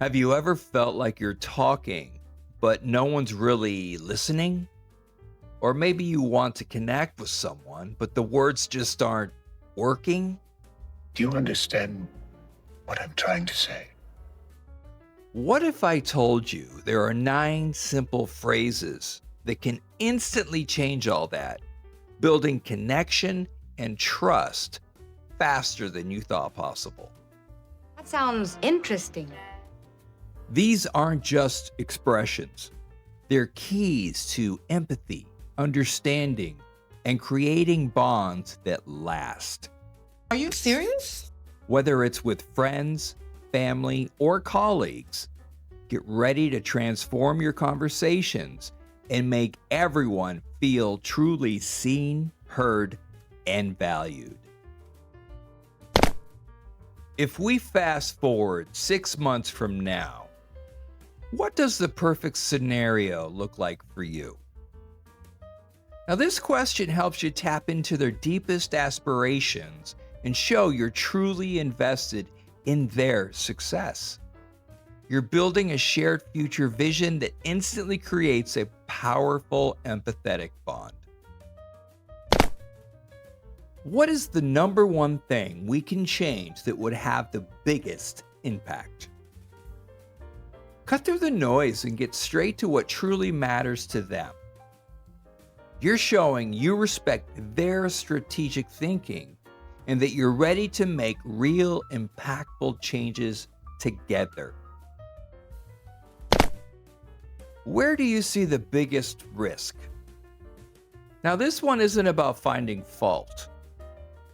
Have you ever felt like you're talking, but no one's really listening? Or maybe you want to connect with someone, but the words just aren't working? Do you understand what I'm trying to say? What if I told you there are 9 simple phrases that can instantly change all that, building connection and trust faster than you thought possible? That sounds interesting. These aren't just expressions, they're keys to empathy, understanding, and creating bonds that last. Are you serious? Whether it's with friends, family, or colleagues, get ready to transform your conversations and make everyone feel truly seen, heard, and valued. If we fast forward 6 months from now, what does the perfect scenario look like for you? Now, this question helps you tap into their deepest aspirations and show you're truly invested in their success. You're building a shared future vision that instantly creates a powerful, empathetic bond. What is the number one thing we can change that would have the biggest impact? Cut through the noise and get straight to what truly matters to them. You're showing you respect their strategic thinking and that you're ready to make real, impactful changes together. Where do you see the biggest risk? Now, this one isn't about finding fault.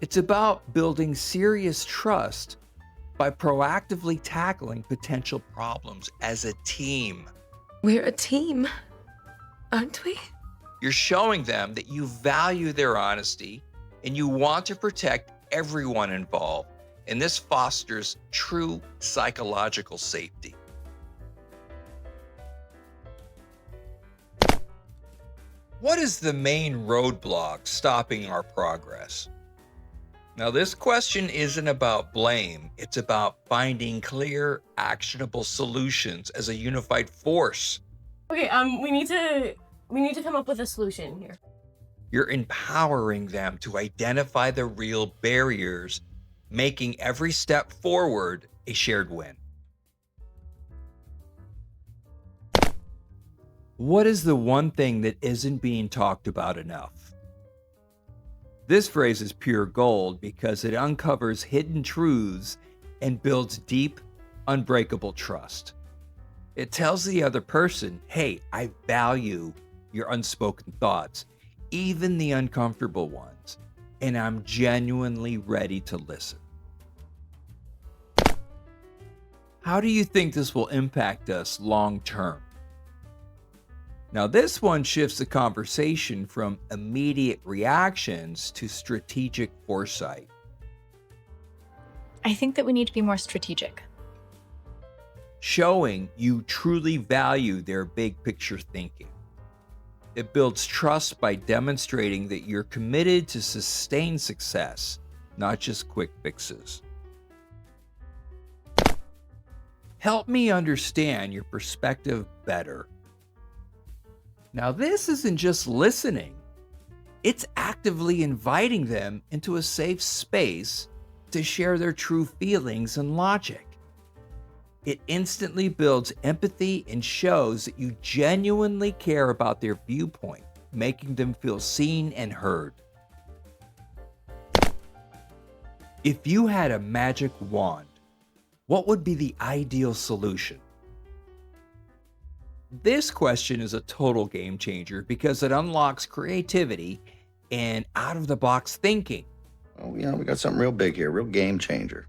It's about building serious trust by proactively tackling potential problems as a team. We're a team, aren't we? You're showing them that you value their honesty and you want to protect everyone involved, and this fosters true psychological safety. What is the main roadblock stopping our progress? Now, this question isn't about blame. It's about finding clear, actionable solutions as a unified force. Okay, we need to come up with a solution here. You're empowering them to identify the real barriers, making every step forward a shared win. What is the one thing that isn't being talked about enough? This phrase is pure gold because it uncovers hidden truths and builds deep, unbreakable trust. It tells the other person, hey, I value your unspoken thoughts, even the uncomfortable ones, and I'm genuinely ready to listen. How do you think this will impact us long term? Now, this one shifts the conversation from immediate reactions to strategic foresight. I think that we need to be more strategic. Showing you truly value their big picture thinking. It builds trust by demonstrating that you're committed to sustained success, not just quick fixes. Help me understand your perspective better. Now, this isn't just listening, it's actively inviting them into a safe space to share their true feelings and logic. It instantly builds empathy and shows that you genuinely care about their viewpoint, making them feel seen and heard. If you had a magic wand, what would be the ideal solution? This question is a total game changer because it unlocks creativity and out-of-the-box thinking. Oh, we got something real big here, real game changer.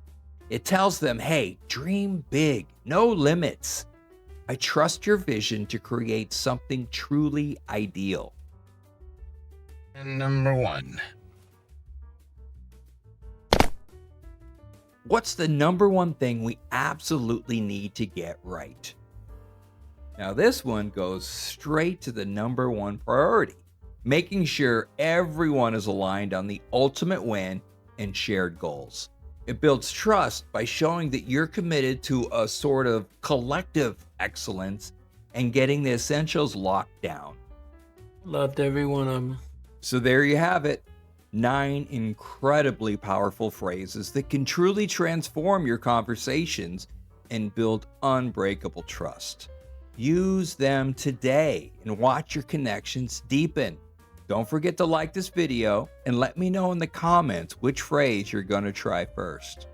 It tells them, hey, dream big, no limits. I trust your vision to create something truly ideal. And number one. What's the number one thing we absolutely need to get right? Now, this one goes straight to the number one priority, making sure everyone is aligned on the ultimate win and shared goals. It builds trust by showing that you're committed to a sort of collective excellence and getting the essentials locked down. Loved every one of them. So there you have it. 9 incredibly powerful phrases that can truly transform your conversations and build unbreakable trust. Use them today and watch your connections deepen. Don't forget to like this video and let me know in the comments which phrase you're going to try first.